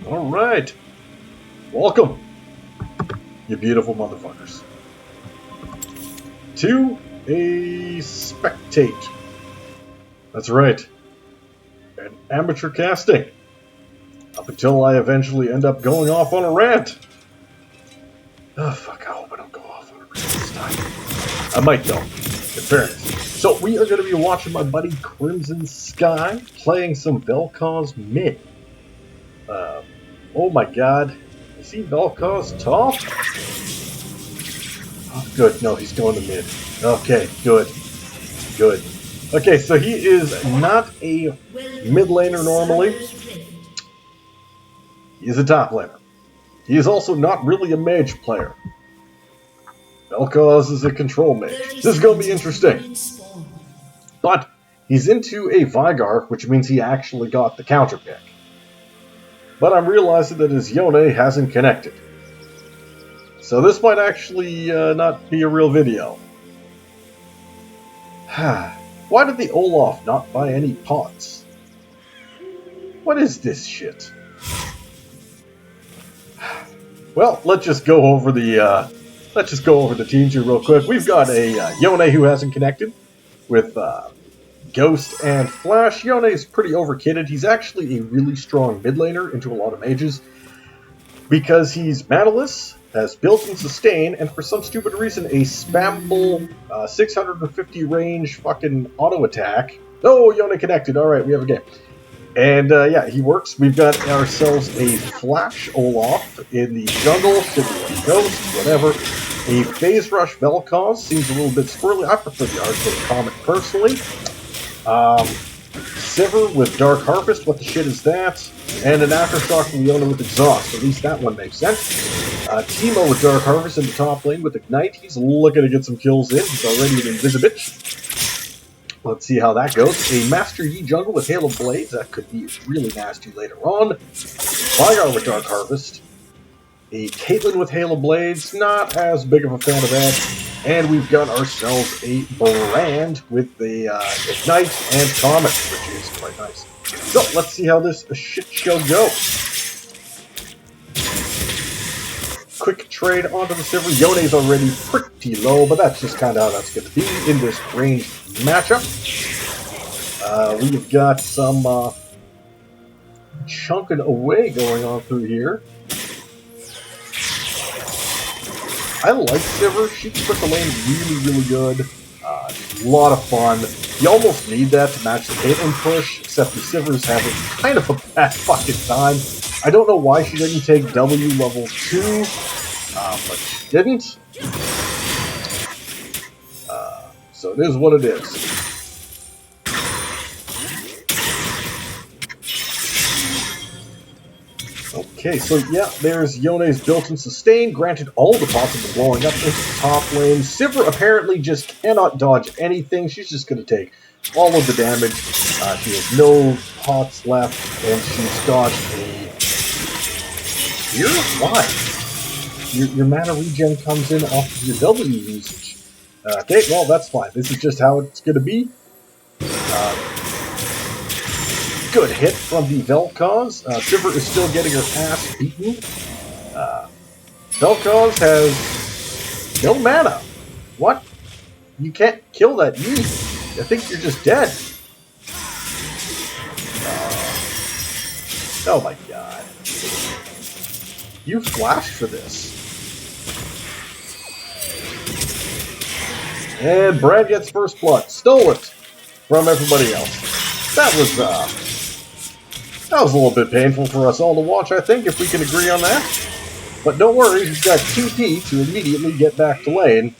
Alright. Welcome, you beautiful motherfuckers, to a spectate. That's right. An amateur casting. Up until I eventually end up going off on a rant. Oh, fuck, I hope I don't go off on a rant this time. I might, though, in fairness. So, we are going to be watching my buddy Krimsinskye playing some Vel'koz mid. Oh my god. Is he Vel'koz top? Oh, good. No, he's going to mid. Okay, good. Good. Okay, so he is not a mid laner normally. He is a top laner. He is also not really a mage player. Vel'koz is a control mage. This is going to be interesting. But he's into a Viegar, which means he actually got the counter pick. But I'm realizing that his Yone hasn't connected. So this might actually not be a real video. Why did the Olaf not buy any pots? What is this shit? Well, let's just go over the teams here real quick. We've got a Yone who hasn't connected with Ghost and Flash. Yone is pretty overkitted. He's actually a really strong mid laner into a lot of mages because he's manaless, has built-in sustain, and for some stupid reason a spammable 650 range fucking auto attack. Oh, Yone connected. All right, we have a game. And yeah, he works. We've got ourselves a Flash Olaf in the jungle, Ghost, whatever. A Phase Rush Vel'koz seems a little bit squirrely. I prefer the Arctic Comet personally. Siver with Dark Harvest, what the shit is that? And an Aftershock Leona with Exhaust, at least that one makes sense. Teemo with Dark Harvest in the top lane with Ignite, he's looking to get some kills in, he's already an Invisibitch. Let's see how that goes. A Master Yi jungle with Hail of Blades, that could be really nasty later on. Viegar with Dark Harvest. A Caitlyn with Hail of Blades, not as big of a fan of that. And we've got ourselves a Brand with the Ignite and Comet, which is quite nice. So, let's see how this shit show goes. Quick trade onto the Siver. Yone's already pretty low, but that's just kind of how that's going to be in this ranged matchup. We've got some chunking away going on through here. I like Siver. She can put the lane really, really good. A lot of fun. You almost need that to match the Caitlyn push, except the Siver's having kind of a bad fucking time. I don't know why she didn't take W level 2, but she didn't. So it is what it is. Okay, so yeah, there's Yone's built-in sustain, granted all the pots are blowing up into the top lane. Siver apparently just cannot dodge anything. She's just going to take all of the damage. She has no pots left, and she's dodged a... Here? Why? Your mana regen comes in off of your W usage. Okay, well, that's fine. This is just how it's going to be. Good hit from the Vel'koz. Siver is still getting her ass beaten. Vel'koz has no mana. What? You can't kill that Yi. I think you're just dead. Oh my god. You flashed for this. And Brad gets first blood. Stole it from everybody else. That was a little bit painful for us all to watch, I think, if we can agree on that. But don't worry, he's got TP to immediately get back to lane.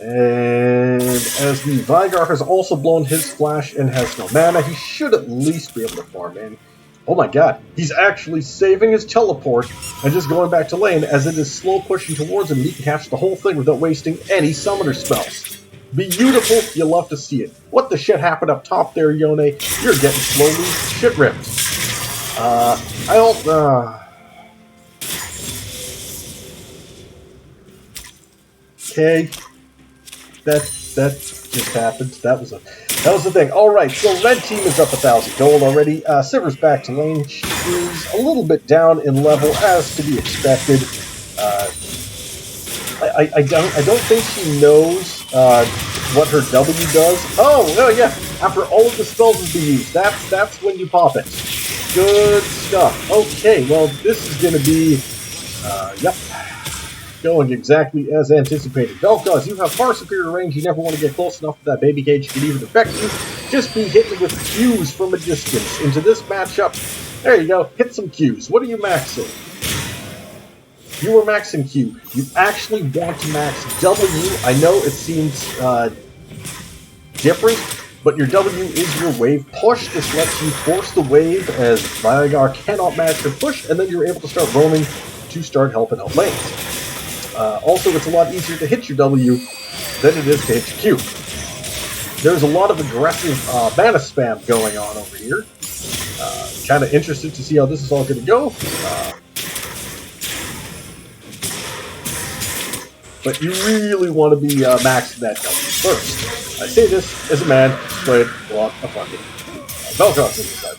And as the Viegar has also blown his flash and has no mana, he should at least be able to farm in. Oh my god, he's actually saving his teleport and just going back to lane as it is slow pushing towards him. He can catch the whole thing without wasting any summoner spells. Beautiful, you love to see it. What the shit happened up top there, Yone? You're getting slowly shit ripped. Okay. That just happened. That was a That was the thing. Alright, so red team is up 1,000 gold already. Siver's back to lane. She is a little bit down in level, as to be expected. I don't think she knows what her W does. Oh, no, yeah. After all of the spells have been used, that's when you pop it. Good stuff. Okay, well, this is going to be, yep, going exactly as anticipated. Vel'koz, you have far superior range. You never want to get close enough to that baby cage. You can even affect you. Just be hitting with Qs from a distance. Into this matchup, there you go. Hit some Qs. What are you maxing? You were maxing Q. You actually want to max W. I know it seems different, but your W is your wave push. This lets you force the wave as Viegar cannot match your push, and then you're able to start roaming to start helping out lanes. Also, it's a lot easier to hit your W than it is to hit your Q. There's a lot of aggressive mana spam going on over here. Kind of interested to see how this is all going to go. But you really want to be maxing that W first. I say this as a man who's played a lot of fucking Vel'koz in this type.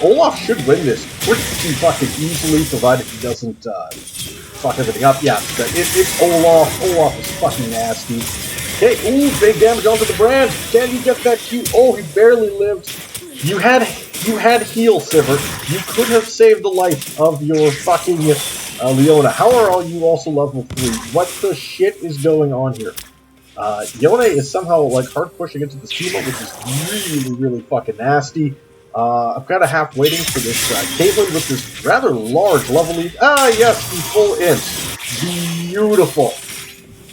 Olaf should win this pretty fucking easily, provided he doesn't fuck everything up. Yeah, it's Olaf. Olaf is fucking nasty. Okay, ooh, big damage onto the brand. Can you get that Q? Oh, he barely lived. You had heal, Siver. You could have saved the life of your fucking Leona. How are all you also level 3? What the shit is going on here? Yone is somehow like hard pushing into this team, which is really, really fucking nasty. I'm kind of half waiting for this Caitlyn with this rather large level lead. Ah, yes, the full inch. Beautiful.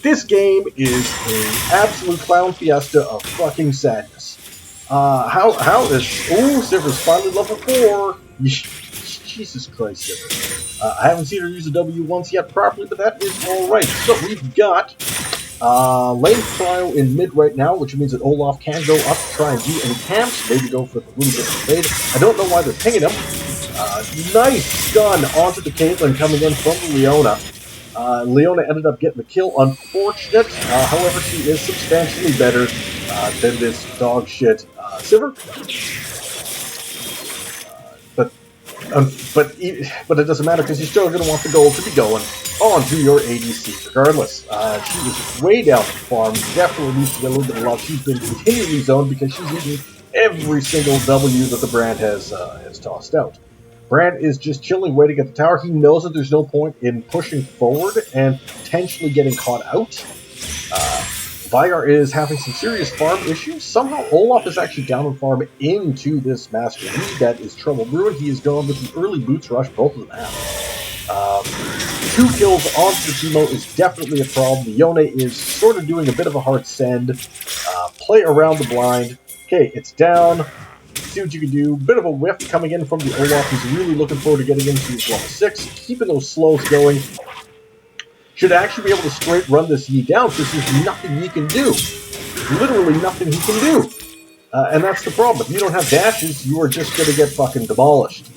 This game is an absolute clown fiesta of fucking sadness. How is... Ooh, Siver's finally level 4. Jesus Christ, Siver. I haven't seen her use a W once yet properly, but that is alright. So we've got lane trial in mid right now, which means that Olaf can go up to try and do any camps, maybe go for the little bit of fade. I don't know why they're pinging him. Nice stun onto the Caitlyn coming in from the Leona. Leona ended up getting the kill. Unfortunate. However, she is substantially better than this dog shit Siver. But it doesn't matter because you're still going to want the gold to be going on to your ADC regardless. She was way down the farm. Definitely needs to get a little bit of love. She's been continually zoned because she's eating every single W that the brand has tossed out. Brand is just chilling, waiting at the tower. He knows that there's no point in pushing forward and potentially getting caught out. Viegar is having some serious farm issues. Somehow Olaf is actually down on farm into this Master Lead. That is trouble brewing. He is gone with the early boots rush. Both of them have. 2 kills onto the Timo is definitely a problem. Yone is sort of doing a bit of a hard send. Play around the blind. Okay, it's down. See what you can do. Bit of a whiff coming in from the Olaf. He's really looking forward to getting into his level 6. Keeping those slows going. Should actually be able to straight run this Yi down because there's nothing he can do. Literally nothing he can do. And that's the problem. If you don't have dashes, you are just going to get fucking demolished.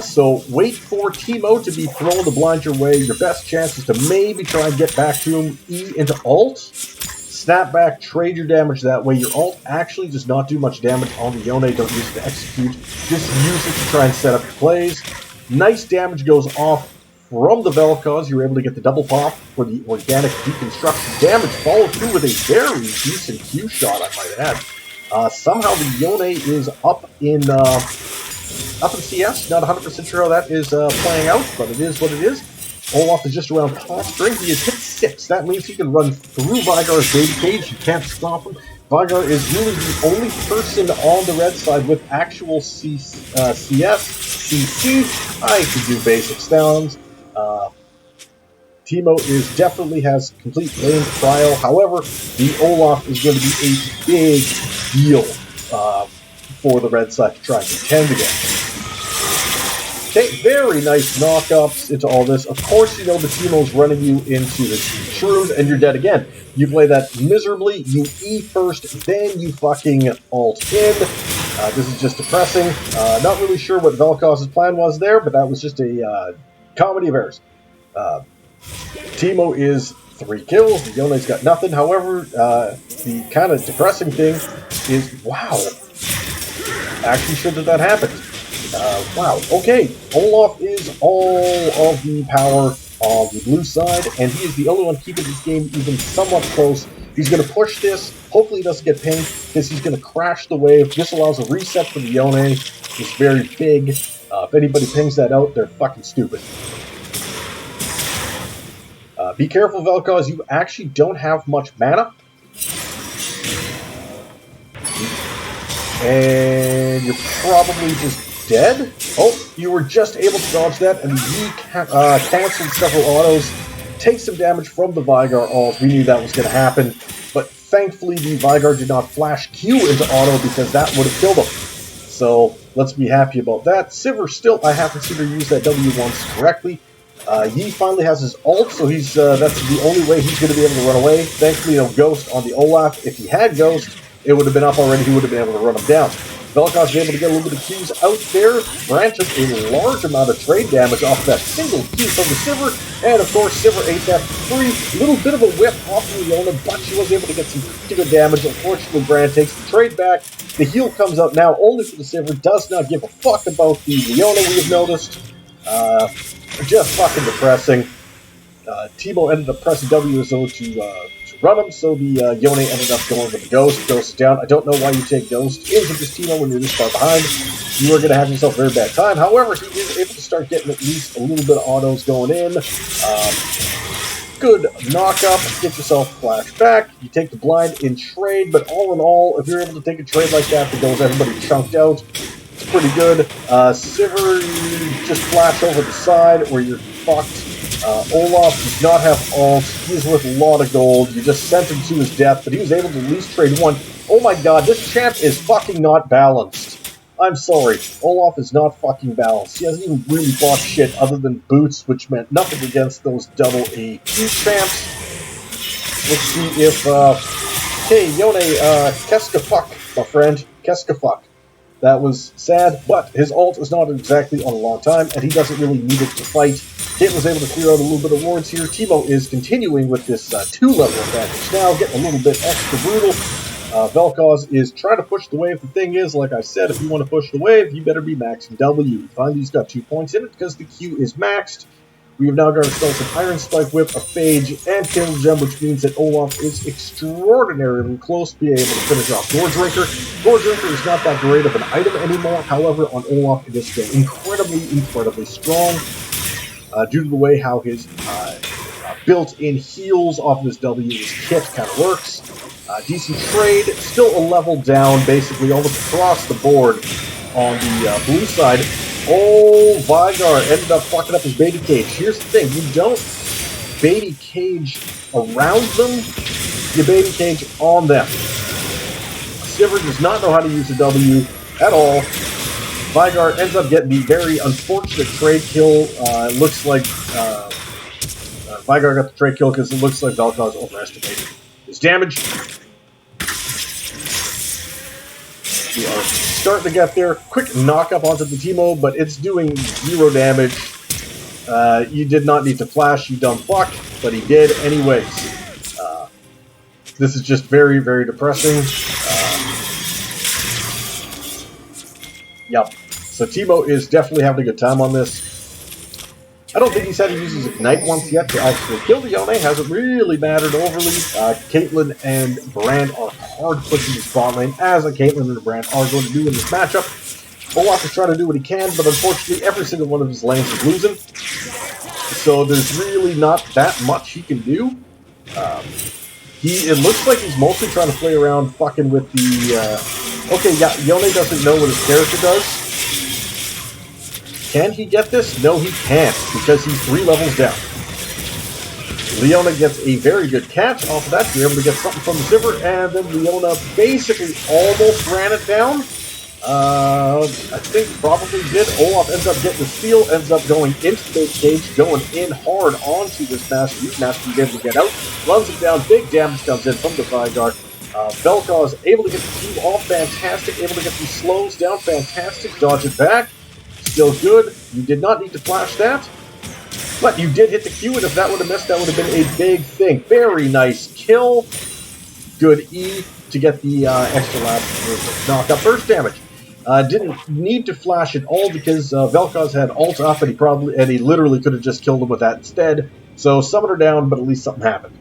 So wait for Timo to be throwing the blind your way. Your best chance is to maybe try and get back to him. E into ult. Snap back, trade your damage that way. Your ult actually does not do much damage on the Yone. Don't use it to execute. Just use it to try and set up your plays. Nice damage goes off from the Vel'koz. You're able to get the double pop for the organic deconstruction damage, followed through with a very decent Q shot, I might add. Somehow the Yone is up in CS. Not 100% sure how that is playing out, but it is what it is. Olaf is just around posturing. He has hit 6. That means he can run through Viegar's baby cage. You can't stop him. Viegar is really the only person on the red side with actual CS, CC. I can do basic sounds. Timo definitely has complete lane trial. However, the Olaf is going to be a big deal for the red side to try and contend against. Okay, very nice knockups into all this. Of course, you know the Timo's running you into the shrooms, and you're dead again. You play that miserably. You E first, then you fucking ult in. This is just depressing. Not really sure what Vel'koz's plan was there, but that was just a comedy of errors. Timo is 3 kills. The Yone's got nothing. However, the kind of depressing thing is, wow. Actually, sure that happened. Wow. Okay. Olaf is all of the power on the blue side, and he is the only one keeping this game even somewhat close. He's going to push this. Hopefully he doesn't get pinged, because he's going to crash the wave. This allows a reset for the Yone. It's very big. If anybody pings that out, they're fucking stupid. Be careful, Vel'koz. You actually don't have much mana. And you're probably just dead. Oh, you were just able to dodge that, and he canceled several autos. Take some damage from the Viegar ult. We knew that was going to happen. But thankfully, the Viegar did not flash Q into auto, because that would have killed him. So let's be happy about that. Siver still, I haven't seen her use that W once correctly. Yi finally has his ult, so he's that's the only way he's going to be able to run away. Thankfully, no Ghost on the Olaf. If he had Ghost, it would have been up already. He would have been able to run him down. Vel'koz was able to get a little bit of Qs out there. Rant took a large amount of trade damage off that single Q from the Siver. And of course, Siver ate that free little bit of a whip off of Leona, but she was able to get some pretty good damage. Unfortunately, Rant takes the trade back. The heal comes out now only for the Siver. Does not give a fuck about the Leona, we have noticed. Just fucking depressing. Teemo ended up pressing W as though to run him, so the Yone ended up going with the Ghost. Ghost is down. I don't know why you take Ghost into this Teemo when you're this far behind. You are going to have yourself a very bad time. However, he is able to start getting at least a little bit of autos going in. Good knock-up. Get yourself flashed back. You take the blind in trade, but all in all, if you're able to take a trade like that goes everybody chunked out, it's pretty good. Siver, you just flash over the side where you're fucked. Olaf does not have ult. He's worth a lot of gold. You just sent him to his death, but he was able to at least trade one. Oh my god, this champ is fucking not balanced. I'm sorry. Olaf is not fucking balanced. He hasn't even really bought shit other than boots, which meant nothing against those double AQ champs. Let's see if, hey, Yone, Keska fuck, my friend. Keska fuck. That was sad, but his ult is not exactly on a long time, and he doesn't really need it to fight. Caitlyn was able to clear out a little bit of wards here. Teemo is continuing with this 2-level advantage now, getting a little bit extra brutal. Vel'koz is trying to push the wave. The thing is, like I said, if you want to push the wave, you better be maxing W. Finally, he's got 2 points in it because the Q is maxed. We have now got ourselves an Iron Spike Whip, a Phage, and Kill Gem, which means that Olaf is extraordinarily close to being able to finish off Gordrinker. Gordrinker is not that great of an item anymore. However, on Olaf, it is still incredibly strong. Due to the way how his built-in heals off of his W, his kit kind of works. Decent trade, still a level down, basically almost across the board on the blue side. Oh, Viegar ended up fucking up his baby cage. Here's the thing, you don't baby cage around them, you baby cage on them. Siver does not know how to use the W at all. Viegar ends up getting the very unfortunate trade kill. It looks like Viegar got the trade kill because it looks like Vel'koz overestimated his damage. We are starting to get there. Quick knock-up onto the Teemo, but it's doing 0 damage. You did not need to flash, you dumb fuck, but he did anyways. This is just very, very depressing. Yep. So Teemo is definitely having a good time on this. I don't think he's had to use his Ignite once yet to actually kill the Yone. Hasn't really mattered overly. Caitlyn and Brand are hard pushing the spot lane, as Caitlyn and Brand are going to do in this matchup. Olaf is trying to do what he can, but unfortunately every single one of his lanes is losing. So there's really not that much he can do. It looks like he's mostly trying to play around fucking with the... okay, yeah, Yone doesn't know what his character does. Can he get this? No, he can't, because he's 3 levels down. Leona gets a very good catch off of that. You're able to get something from the Siver, and then Leona basically almost ran it down. I think probably did. Olaf ends up getting the steal, ends up going into the cage, going in hard onto this Master Yi. Master Yi's able to get out, runs it down, big damage comes in from the Viegar. Vel'koz able to get the team off, fantastic. Able to get these slows down, fantastic. Dodge it back. Still good. You did not need to flash that. But you did hit the Q, and if that would have missed, that would have been a big thing. Very nice kill. Good E to get the extra lap for knock up burst damage. Didn't need to flash at all because Vel'koz had ult up, and he literally could have just killed him with that instead. So summoner down, but at least something happened.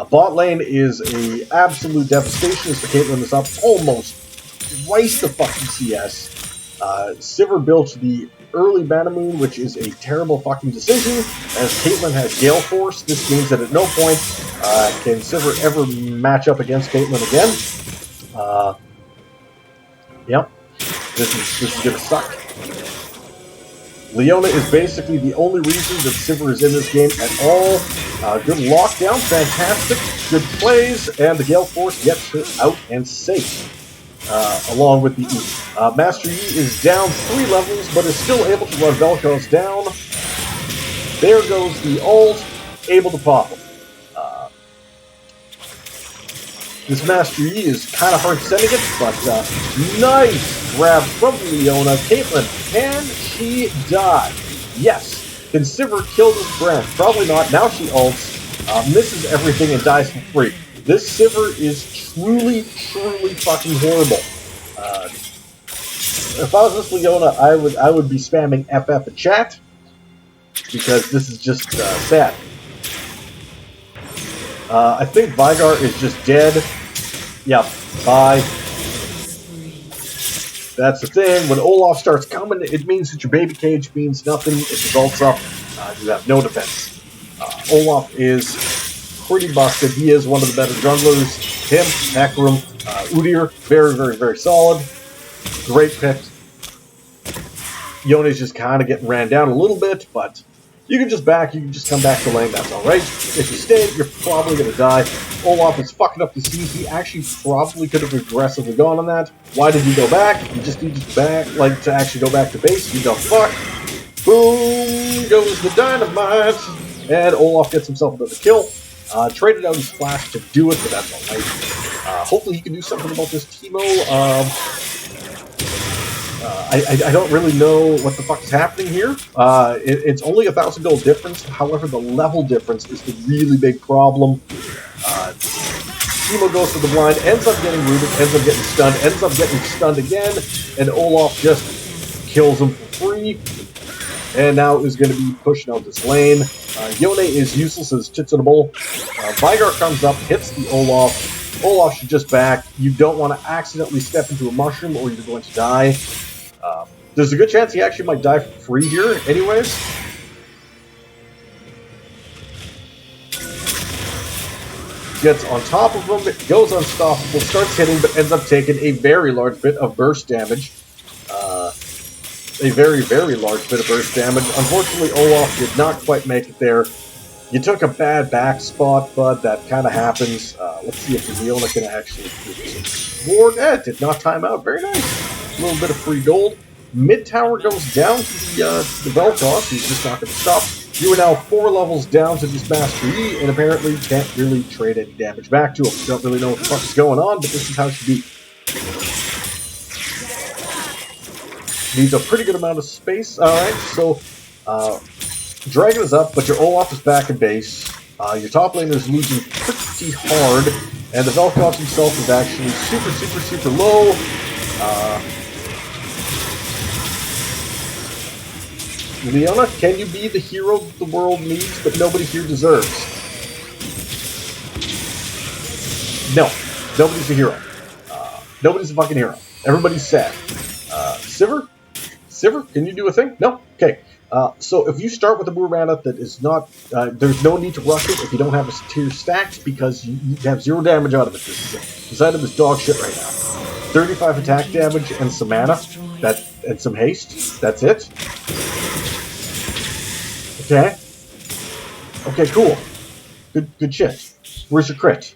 Bot lane is a absolute devastation as the Caitlyn is up almost twice the fucking CS. Siver built the early Banamoon, which is a terrible fucking decision, as Caitlyn has Gale Force. This means that at no point can Siver ever match up against Caitlyn again. Yep, this is gonna suck. Leona is basically the only reason that Siver is in this game at all. Good lockdown, fantastic, good plays, and the Gale Force gets her out and safe. Along with the E. Master Yi is down 3 levels, but is still able to run Vel'koz down. There goes the ult, able to pop him. This Master Yi is kind of hard sending it, but nice grab from Leona. Caitlyn, can she die? Yes. Can Siver kill this brand? Probably not. Now she ults, misses everything, and dies for free. This Siver is truly, truly fucking horrible. If I was this Leona, I would be spamming FF in chat, because this is just sad. I think Viegar is just dead. Yeah, bye. That's the thing. When Olaf starts coming, it means that your baby cage means nothing. It results up. You have no defense. Olaf is pretty busted. He is one of the better junglers. Him, Hecarim, Udyr, very, very, very solid. Great pick. Yone's just kind of getting ran down a little bit, but you can just come back to lane, that's alright. If you stay, you're probably going to die. Olaf is fucking up the scene. He actually probably could have aggressively gone on that. Why did you go back? You just need to actually go back to base. You don't fuck. Boom goes the dynamite. And Olaf gets himself another kill. Traded out his flash to do it, but that's alright. Hopefully he can do something about this Teemo. I don't really know what the fuck is happening here. It's only 1,000 gold difference. However, the level difference is the really big problem. Teemo goes for the blind, ends up getting rooted, ends up getting stunned, ends up getting stunned again, and Olaf just kills him for free. And now is going to be pushing out this lane. Yone is useless as tits in a bowl. Viegar comes up, hits the Olaf. Olaf should just back. You don't want to accidentally step into a mushroom or you're going to die. There's a good chance he actually might die for free here anyways. Gets on top of him, goes unstoppable, starts hitting, but ends up taking a very large bit of burst damage. A very, very large bit of burst damage. Unfortunately, Olaf did not quite make it there. You took a bad back spot, bud. That kind of happens. Let's see if Leona can actually do some ward. It did not time out. Very nice. A little bit of free gold. Mid tower goes down to the Vel'koz. He's just not going to stop. You are now 4 levels down to this Master Yi, and apparently can't really trade any damage back to him. Don't really know what the fuck is going on, but this is how it should be. Needs a pretty good amount of space. Alright, so Dragon is up, but your Olaf is back in base. Your top laner is losing pretty hard, and the Vel'koz himself is actually super, super, super low. Leona, can you be the hero that the world needs, but nobody here deserves? No, nobody's a hero. Nobody's a fucking hero. Everybody's sad. Siver? Siver, can you do a thing? No? Okay. So if you start with a Murana that is not, there's no need to rush it if you don't have a tier stacked because you have 0 damage out of it. This item is dog shit right now. 35 attack damage and some mana, and some haste. That's it. Okay. Okay, cool. Good shit. Where's your crit?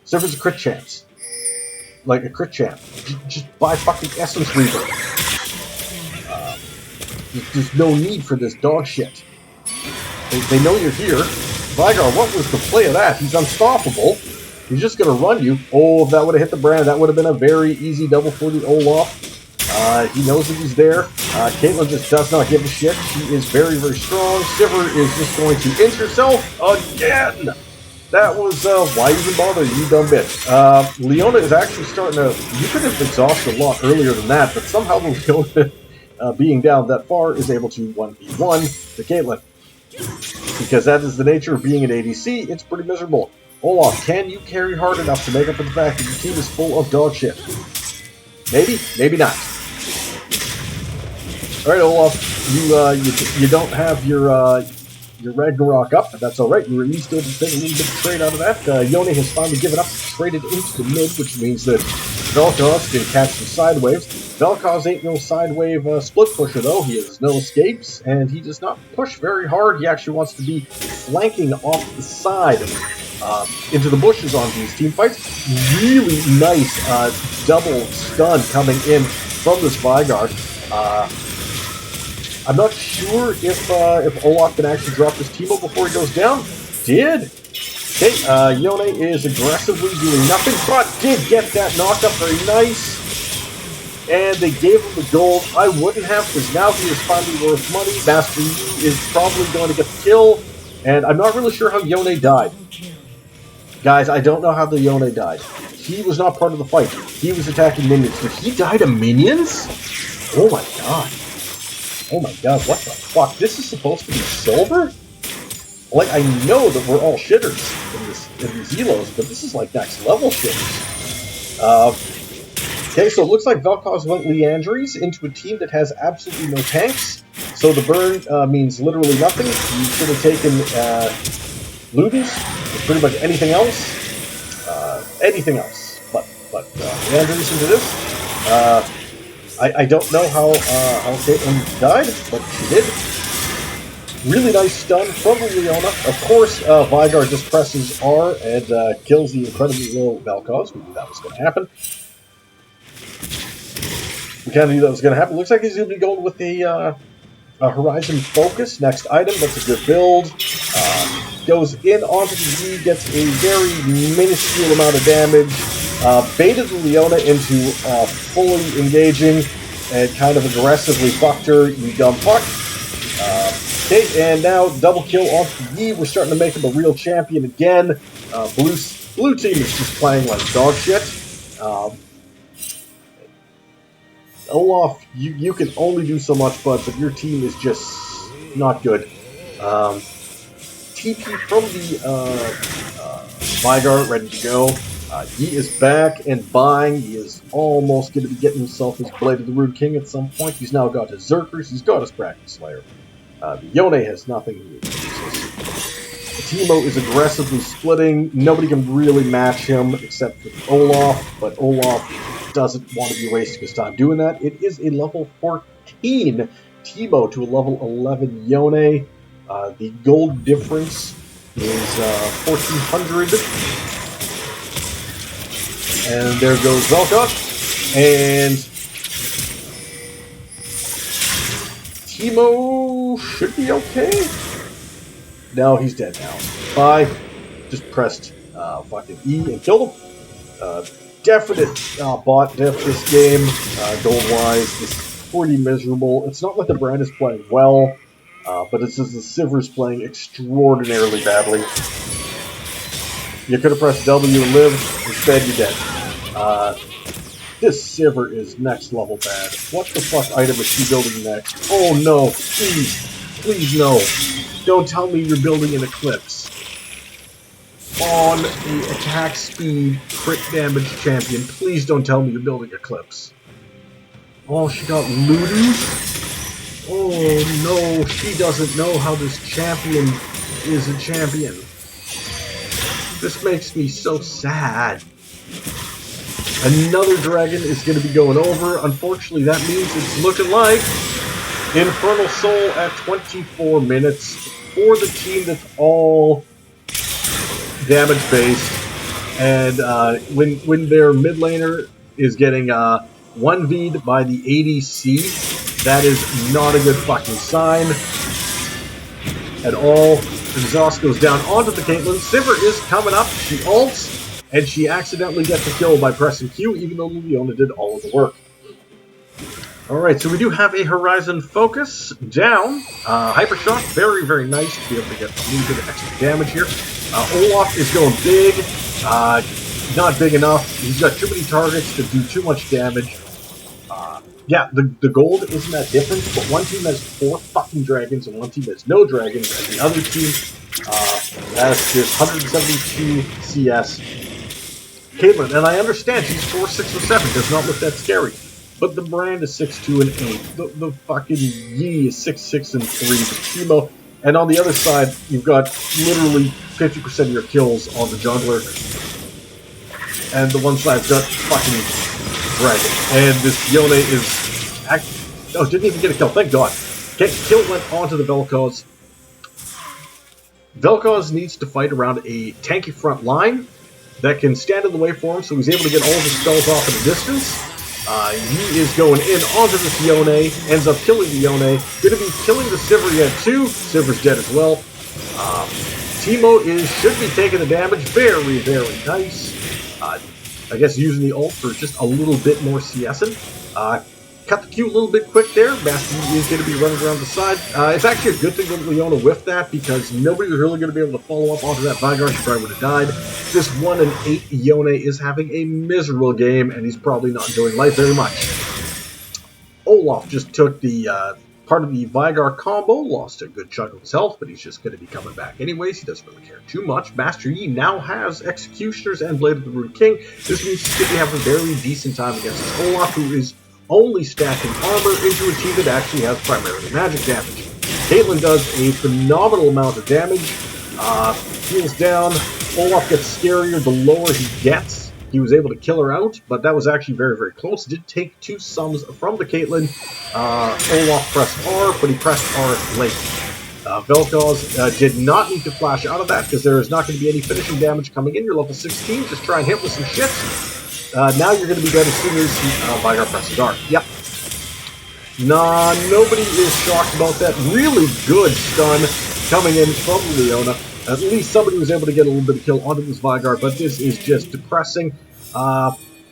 Siver's a crit chance. Like a crit champ. Just buy fucking Essence Reaver. There's no need for this dog shit. They know you're here. Viegar, what was the play of that? He's unstoppable. He's just going to run you. Oh, if that would have hit the brand, that would have been a very easy double for the Olaf. He knows that he's there. Caitlyn just does not give a shit. She is very, very strong. Siver is just going to inch herself again. That was, why even bother, you dumb bitch. Leona is actually starting to, you could have exhausted a lot earlier than that, but somehow Leona, being down that far, is able to 1v1 the Caitlyn. Because that is the nature of being an ADC, it's pretty miserable. Olaf, can you carry hard enough to make up for the fact that your team is full of dog shit? Maybe, maybe not. Alright, Olaf, you don't have your Ragnarok up, but that's alright. You were at least able to take a little bit of trade out of that. Yone has finally given up, traded into the mid, which means that Vel'koz can catch some side waves. Vel'koz ain't no side wave split pusher, though. He has no escapes, and he does not push very hard. He actually wants to be flanking off the side into the bushes on these team fights. Really nice double stun coming in from this Viegar. I'm not sure if Olaf can actually drop this Teemo before he goes down. Did. Okay, Yone is aggressively doing nothing, but did get that knockup. Very nice. And they gave him the gold. I wouldn't have, because now he is finally worth money. Basterdinos is probably going to get the kill. And I'm not really sure how Yone died. Guys, I don't know how the Yone died. He was not part of the fight. He was attacking minions. Did he die to minions? Oh my god. Oh my god, what the fuck? This is supposed to be silver? Like, I know that we're all shitters in these elos, but this is like next level shitters. Okay, so it looks like Vel'koz went Leandries into a team that has absolutely no tanks. So the burn means literally nothing. You should have taken Ludens, or pretty much anything else. But Leandries into this. I don't know how Caitlyn died, but she did. Really nice stun from Leona. Of course, Viegar just presses R and kills the incredibly low Vel'koz. We knew that was going to happen. We kind of knew that was going to happen. Looks like he's going to be going with a Horizon Focus. Next item, that's a good build. Goes in onto the Z, gets a very minuscule amount of damage. Baited Leona into fully engaging and kind of aggressively fucked her, you dumb fuck. Okay, and now double kill onto the Yi. We're starting to make him a real champion again. Blue team is just playing like dog shit. Olaf, you can only do so much, bud, but your team is just not good. TP from the Viegar, ready to go. He is back and buying. He is almost going to be getting himself his Blade of the Rude King at some point. He's now got his Zerkers. He's got his Kraken Slayer. The Yone has nothing. Teemo is aggressively splitting. Nobody can really match him except for Olaf, but Olaf doesn't want to be wasting his time doing that. It is a level 14 Teemo to a level 11 Yone. The gold difference is 1,400. And there goes Vel'koz. And Teemo should be okay. No, he's dead now. Bye. Just pressed fucking E and killed him. Definite bot diff this game, gold-wise. It's pretty miserable. It's not like the brand is playing well, but it's just the Siver's playing extraordinarily badly. You could have pressed W and lived. Instead, you're dead. This Siver is next level bad. What the fuck item is she building next? Oh no, please. Please no. Don't tell me you're building an Eclipse. On the attack speed, crit damage champion. Please don't tell me you're building Eclipse. Oh, she got Ludens? Oh no, she doesn't know how this champion is a champion. This makes me so sad. Another dragon is going to be going over. Unfortunately, that means it's looking like Infernal Soul at 24 minutes for the team that's all damage-based. And when their mid laner is getting 1v'd by the ADC, that is not a good fucking sign at all. Exhaust goes down onto the Caitlyn. Siver is coming up. She ults. And she accidentally gets the kill by pressing Q, even though Leona did all of the work. Alright, so we do have a Horizon Focus down. Hypershock, very, very nice to be able to get a little bit of extra damage here. Olaf is going big. Not big enough. He's got too many targets to do too much damage. Yeah, the gold isn't that different, but one team has 4 fucking dragons and one team has no dragons, and the other team has just 172 CS. Caitlyn, and I understand she's 4, 6, or 7, does not look that scary. But the brand is 6, 2, and 8. The fucking Yi is 6, 6, and 3. The Teemo, and on the other side, you've got literally 50% of your kills on the jungler. And the one side's got fucking dragon. And this Yone is... Oh, didn't even get a kill, thank God. Kill went onto the Vel'koz. Vel'koz needs to fight around a tanky front line that can stand in the way for him, so he's able to get all of his spells off at a distance. He is going in onto this Yone, ends up killing the Yone. Going to be killing the Siver yet too. Siver's dead as well. Teemo should be taking the damage. Very, very nice. I guess using the ult for just a little bit more CSing. Cut the Q a little bit quick there. Basterdinos is going to be running around the side. It's actually a good thing that Leona whiffed that because nobody was really going to be able to follow up onto that Viegar. She probably would have died. This 1 and 8 Yone is having a miserable game and he's probably not enjoying life very much. Olaf just took the part of the Viegar combo, lost a good chunk of his health, but he's just going to be coming back anyways. He doesn't really care too much. Master Yi now has Executioners and Blade of the Rude King. This means he's going to have a very decent time against this Olaf, who is only stacking armor into a team that actually has primarily magic damage. Caitlyn does a phenomenal amount of damage. Heals down. Olaf gets scarier the lower he gets. He was able to kill her out, but that was actually very, very close. Did take 2 sums from the Caitlyn. Olaf pressed R, but he pressed R late. Vel'koz did not need to flash out of that because there is not going to be any finishing damage coming in. You're level 16. Just try and hit with some shit. Now you're going to be dead as soon as Viegar presses R. Yep. Nah, nobody is shocked about that. Really good stun coming in from Leona. At least somebody was able to get a little bit of kill onto this Viegar, but this is just depressing.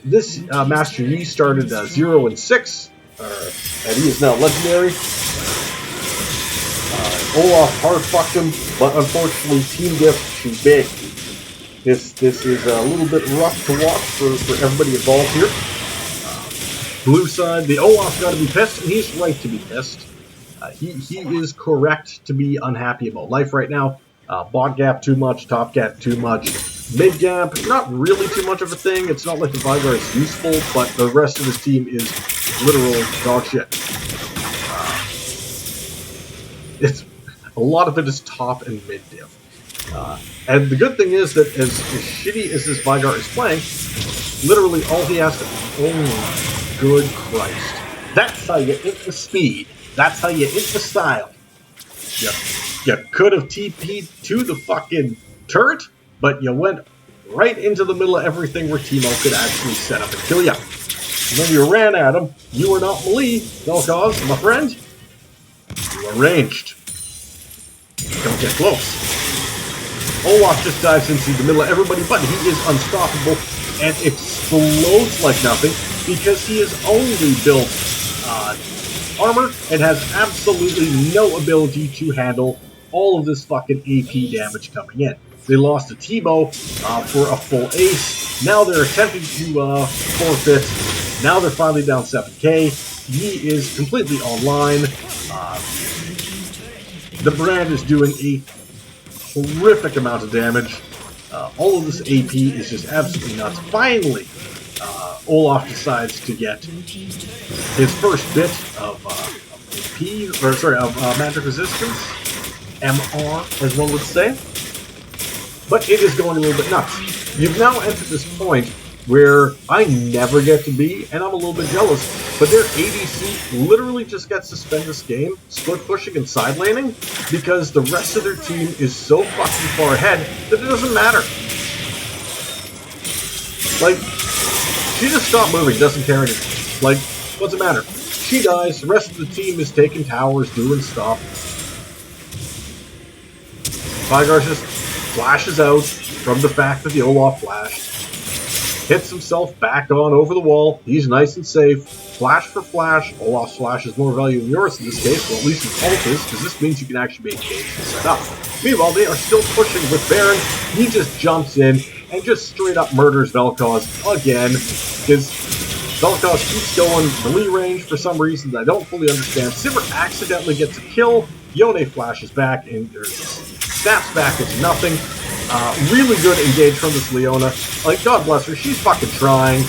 This Master Yi started 0 and 6, and he is now legendary. Olaf hard fucked him, but unfortunately Team Diff too big. This is a little bit rough to watch for everybody involved here. Blue side, the Olaf's got to be pissed, and he's right to be pissed. He is correct to be unhappy about life right now. Bot gap too much, top gap too much. Mid gap, not really too much of a thing. It's not like the Viegar is useful, but the rest of his team is literal dog shit. It's a lot of it is top and mid diff. And the good thing is that as shitty as this Viegar is playing, literally all he has to... Oh, good Christ. That's how you hit the speed. That's how you hit the style. You could have TP'd to the fucking turret, but you went right into the middle of everything where Teemo could actually set up and kill you. And then you ran at him. You were not melee, Vel'koz, my friend. You are ranged. Don't get close. Olaf just dives into the middle of everybody, but he is unstoppable and explodes like nothing because he is only built armor and has absolutely no ability to handle all of this fucking AP damage coming in. They lost to Teemo for a full ace. Now they're attempting to forfeit. Now they're finally down 7k. He is completely online. The brand is doing a horrific amount of damage. All of this AP is just absolutely nuts. Finally, Olaf decides to get his first bit of AP, or sorry, of magic resistance, MR, as one would say. But it is going a little bit nuts. You've now entered this point where I never get to be, and I'm a little bit jealous, but their ADC literally just gets to spend this game split pushing and side laning because the rest of their team is so fucking far ahead that it doesn't matter. Like, she just stopped moving, doesn't care anymore. Like, what's the matter? She dies, the rest of the team is taking towers, doing stuff. Viegar just flashes out from the fact that the Olaf flashed. hits himself back on over the wall. He's nice and safe. Flash for flash. Olaf's flash is more value than yours in this case. Well, at least his ult is, because this means you can actually be engaged and set up. Meanwhile, they are still pushing with Baron. He just jumps in and just straight up murders Vel'koz again. Because Vel'koz keeps going melee range for some reason that I don't fully understand. Siver accidentally gets a kill. Yone flashes back and snaps back into nothing. Really good engage from this Leona. Like, God bless her, she's fucking trying,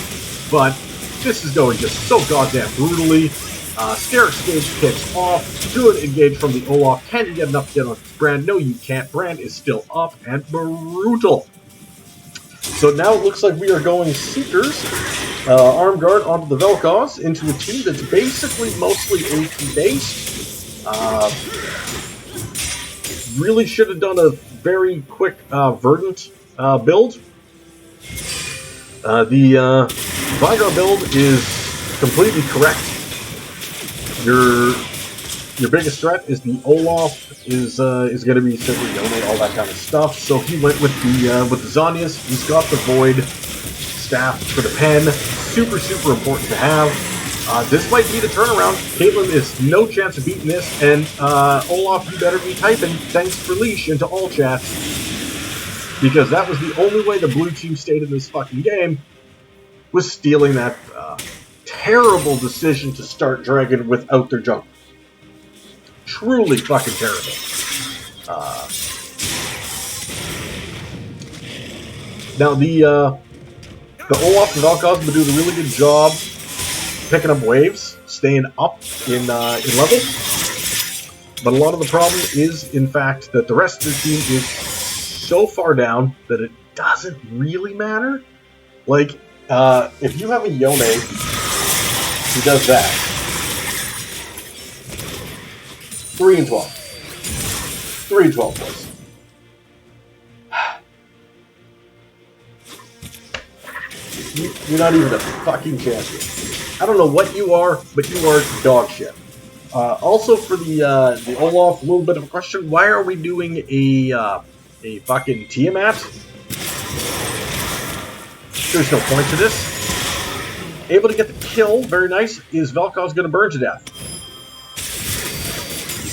but this is going just so goddamn brutally. Steric stage kicks off. Good engage from the Olaf. Can you get enough to get on this Brand? No, you can't. Brand is still up and brutal. So now it looks like we are going Seekers, Arm Guard onto the Vel'koz into a team that's basically mostly AP based. Really should have done a very quick Verdant build. The Viegar build is completely correct. Your biggest threat is the Olaf is going to be Siver, Yone, all that kind of stuff. So he went with the Zhonya's. He's got the Void staff for the pen. Super important to have. This might be the turnaround. Caitlyn is no chance of beating this, and Olaf, you better be typing "thanks for leash" into all chats, because that was the only way the blue team stayed in this fucking game, was stealing that terrible decision to start Dragon without their jump. Truly fucking terrible. Now the Olaf and Vel'koz have been doing a really good job picking up waves, staying up in level. But a lot of the problem is, in fact, that the rest of the team is so far down that it doesn't really matter. Like, if you have a Yone who does that, 3 and 12. 3 and 12, boys. You're not even a fucking champion. I don't know what you are, but you are dog shit. Also for the Olaf, a little bit of a question. Why are we doing a fucking Tiamat? There's no point to this. Able to get the kill, very nice. Is Vel'koz going to burn to death?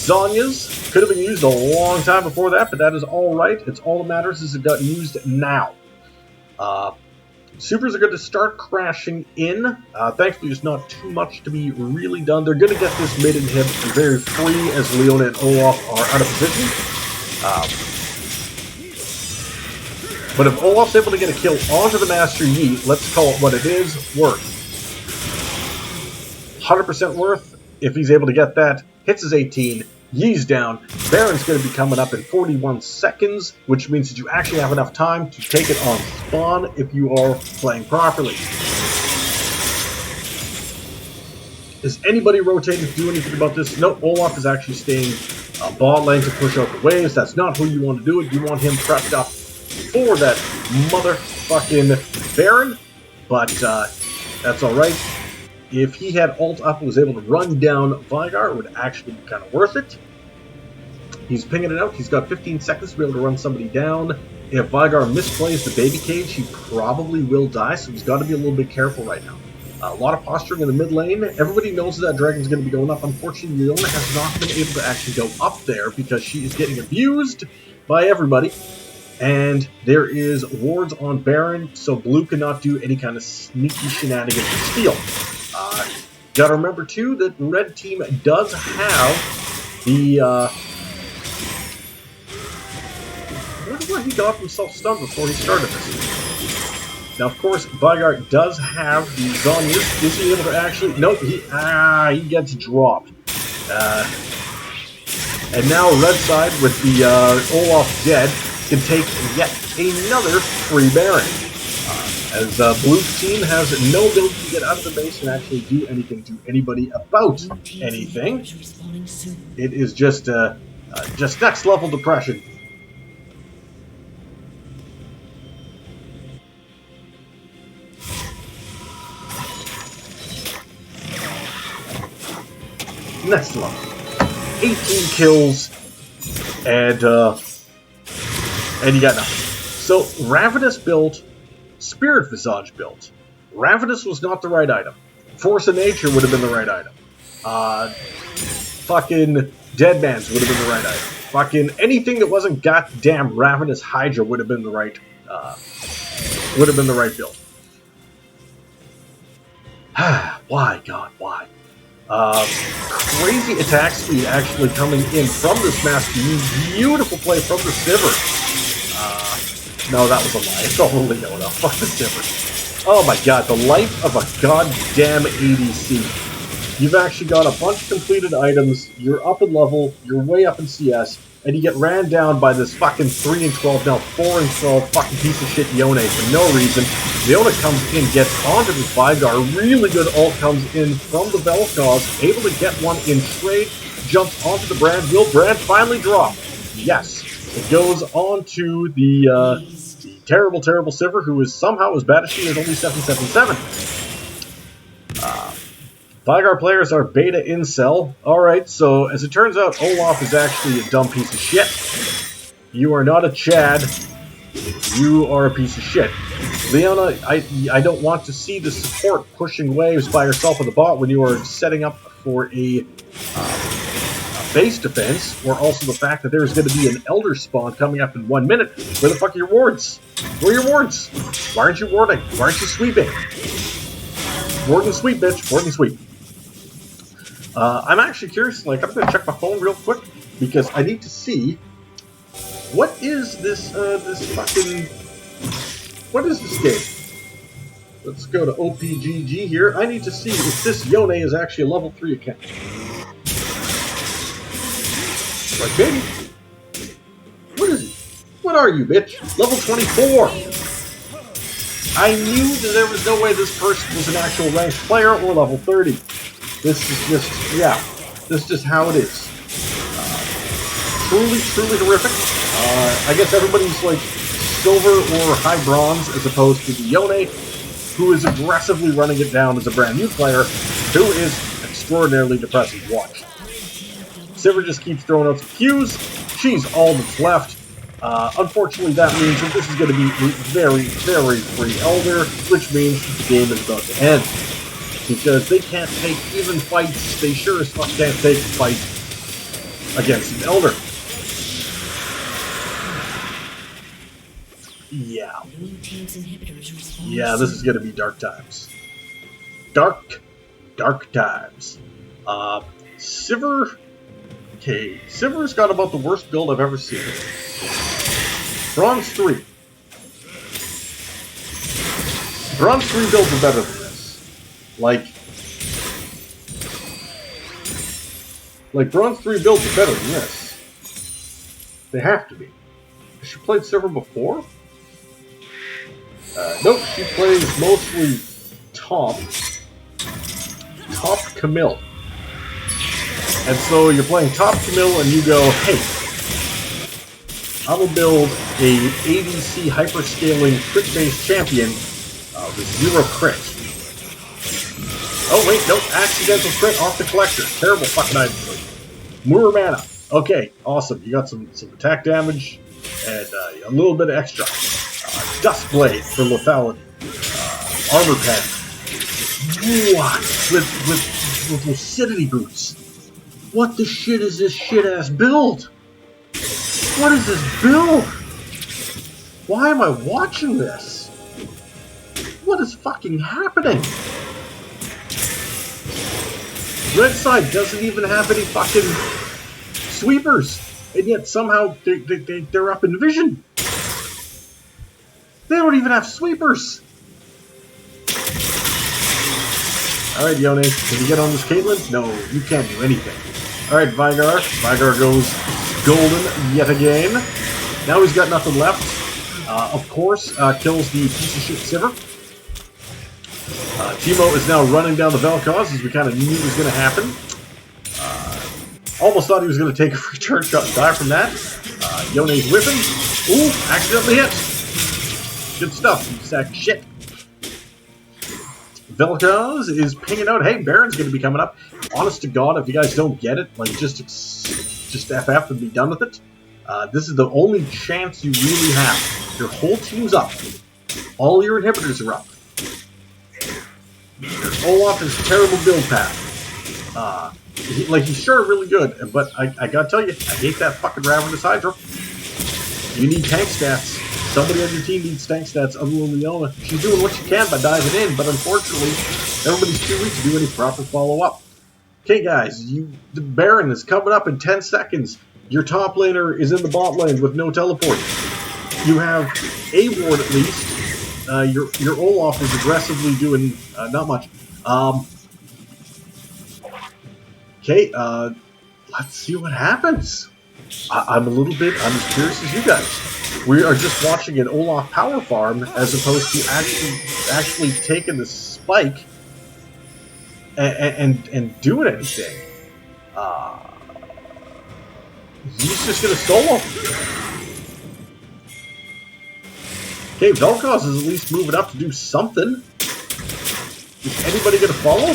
Zhonya's could have been used a long time before that, but that is alright. It's all that matters is it got used now. Supers are going to start crashing in. Thankfully, there's not too much to be really done. They're going to get this mid inhib very free as Leona and Olaf are out of position. But if Olaf's able to get a kill onto the Master Yi, let's call it what it is, worth. 100% worth if he's able to get that. Hits his 18. Yi's down. Baron's going to be coming up in 41 seconds, which means that you actually have enough time to take it on spawn if you are playing properly. Is anybody rotating to do anything about this? No, Olaf is actually staying bot lane to push out the waves. That's not who you want to do it. You want him prepped up for that motherfucking Baron, but that's alright. If he had ult up and was able to run down Viegar, it would actually be kind of worth it. He's pinging it out. He's got 15 seconds to be able to run somebody down. If Viegar misplays the baby cage, he probably will die, so he's got to be a little bit careful right now. A lot of posturing in the mid lane. Everybody knows that Dragon's going to be going up. Unfortunately, Leona has not been able to actually go up there because she is getting abused by everybody. And there is wards on Baron, so Blue cannot do any kind of sneaky shenanigans to steal. Gotta remember too that Red Team does have the where he got himself stunned before he started this. Now, of course, Viegar does have the Zhonya's. Is he able to actually? Nope. He gets dropped. And now Red side with the Olaf dead can take yet another free Baron. As Blue team has no ability to get out of the base and actually do anything to anybody about anything. It is just next level depression. Next level. 18 kills and you got nothing. So Ravenous built Spirit Visage build. Ravenous was not the right item. Force of Nature would have been the right item. Fucking Deadman's would have been the right item. Fucking anything that wasn't goddamn Ravenous Hydra would have been the right build. Why, God, why? Crazy attack speed actually coming in from this master. Beautiful play from the Siver. No, that was a lie. It's all Leona. Fuck the Siver. Oh my god, the life of a goddamn ADC. You've actually got a bunch of completed items, you're up in level, you're way up in CS, and you get ran down by this fucking 3 and 12, now 4 and 12 fucking piece of shit Yone for no reason. Leona comes in, gets onto this Viegar, really good ult comes in from the Vel'koz, able to get one in trade, jumps onto the Brand. Will Brand finally drop? Yes. It goes on to the terrible, terrible Siver, who is somehow as bad as she is, only 777. Viegar players are beta incel. Alright, so as it turns out, Olaf is actually a dumb piece of shit. You are not a Chad. You are a piece of shit. Leona, I don't want to see the support pushing waves by yourself on the bot when you are setting up for a base defense, or also the fact that there's going to be an Elder spawn coming up in 1 minute. Where the fuck are your wards? Where are your wards? Why aren't you warding? Why aren't you sweeping? Ward and sweep, bitch. Ward and sweep. I'm actually curious, like, I'm going to check my phone real quick, because I need to see, what is this, what is this game? Let's go to OPGG here. I need to see if this Yone is actually a level 3 account. Like, baby, what is it? What are you, bitch? Level 24! I knew that there was no way this person was an actual ranked player or level 30. This is just, yeah, this is just how it is. Truly, truly horrific. I guess everybody's like silver or high bronze as opposed to the Yone, who is aggressively running it down as a brand new player, who is extraordinarily depressing to watch. Siver just keeps throwing out some Qs. She's all that's left. Unfortunately, that means that this is going to be a very, very free Elder, which means the game is about to end. Because they can't take even fights, they sure as fuck can't take a fight against an Elder. Yeah. Yeah, this is gonna be dark times. Dark times. Siver. Okay, Siver's got about the worst build I've ever seen. Bronze 3. Bronze 3 builds are better than this. Like Bronze 3 builds are better than this. They have to be. Has she played Siver before? Nope, she plays mostly top Camille. And so you're playing top Camille and you go, hey, I will build a ADC hyperscaling crit-based champion with 0 crit. Oh wait, nope, accidental crit off the collector. Terrible fucking item. Moor mana. Okay, awesome. You got some attack damage and a little bit of extra. Dust Blade for lethality. Armor pen. What? With lucidity boots. What the shit is this shit-ass build? What is this build? Why am I watching this? What is fucking happening? Red side doesn't even have any fucking sweepers, and yet somehow they're up in vision. They don't even have sweepers. Alright, Yone, can you get on this Caitlyn? No, you can't do anything. Alright, Viegar. Viegar goes golden yet again. Now he's got nothing left. Of course, kills the piece of shit Siver. Teemo is now running down the Vel'koz, as we kind of knew was going to happen. Almost thought he was going to take a free turn shot and die from that. Yone's whipping. Ooh, accidentally hit. Good stuff, you sack of shit. Vel'koz is pinging out, hey, Baron's going to be coming up. Honest to God, if you guys don't get it, like, just FF and be done with it. This is the only chance you really have. Your whole team's up. All your inhibitors are up. Olaf is a terrible build path. He's sure really good, but I gotta tell you, I hate that fucking Ravenous Hydra. You need tank stats. Somebody on your team needs tank stats other than Leona. She's doing what she can by diving in, but unfortunately, everybody's too weak to do any proper follow-up. Okay, guys, the Baron is coming up in 10 seconds. Your top laner is in the bot lane with no teleport. You have a ward at least. Your Olaf is aggressively doing not much. Okay, let's see what happens. I'm as curious as you guys. We are just watching an Olaf power farm as opposed to actually taking the spike and doing anything. He's just gonna solo. Okay, Vel'koz is at least moving up to do something. Is anybody gonna follow?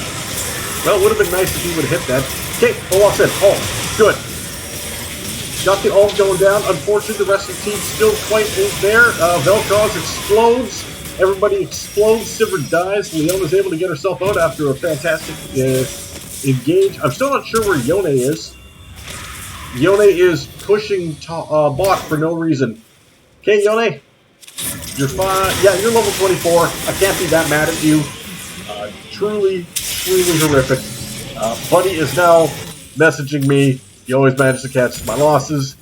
Well, it would have been nice if he would have hit that. Okay, Olaf said, "Oh, good." Got the ult going down. Unfortunately, the rest of the team still quite ain't there. Vel'koz explodes. Everybody explodes. Siver dies. Leona's able to get herself out after a fantastic engage. I'm still not sure where Yone is. Yone is pushing bot for no reason. Okay, Yone. You're fine. Yeah, you're level 24. I can't be that mad at you. Truly horrific. Buddy is now messaging me. You always manage to catch my losses.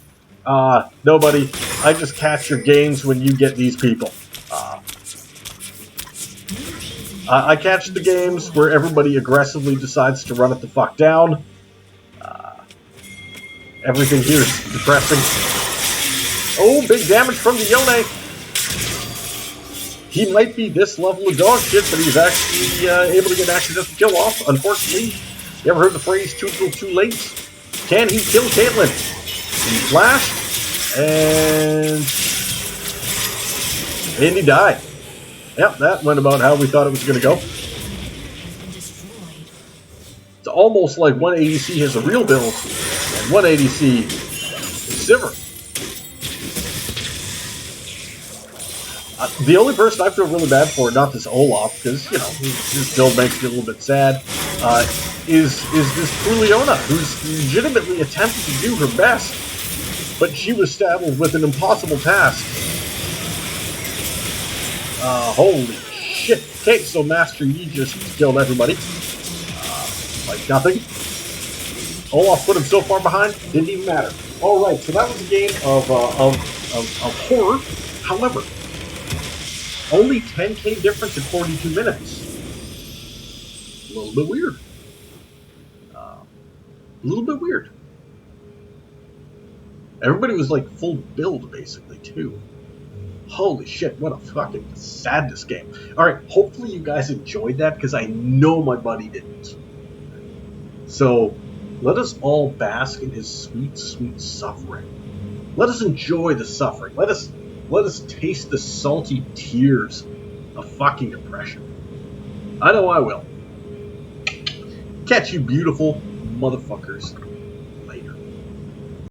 Nobody. I just catch your gains when you get these people. I catch the games where everybody aggressively decides to run it the fuck down. Everything here is depressing. Oh, big damage from the Yone. He might be this level of dog shit, but he's actually able to get an accidental kill off. Unfortunately, you ever heard the phrase too little too late? Can he kill Caitlyn? He flashed, and he died. Yep, that went about how we thought it was going to go. It's almost like one ADC has a real build, and one ADC is Siver. The only person I feel really bad for, not this Olaf, because, you know, his build makes me a little bit sad, is this poor Leona, who's legitimately attempted to do her best, but she was saddled with an impossible task. Holy shit. Okay, so Master Yi just killed everybody. Like nothing. Olaf put him so far behind, didn't even matter. Alright, so that was a game of horror. However, only 10k difference in 42 minutes. A little bit weird. A little bit weird. Everybody was like full build, basically, too. Holy shit, what a fucking sadness game. Alright, hopefully you guys enjoyed that, because I know my buddy didn't. So, let us all bask in his sweet, sweet suffering. Let us enjoy the suffering. Let us taste the salty tears of fucking depression. I know I will. Catch you beautiful motherfuckers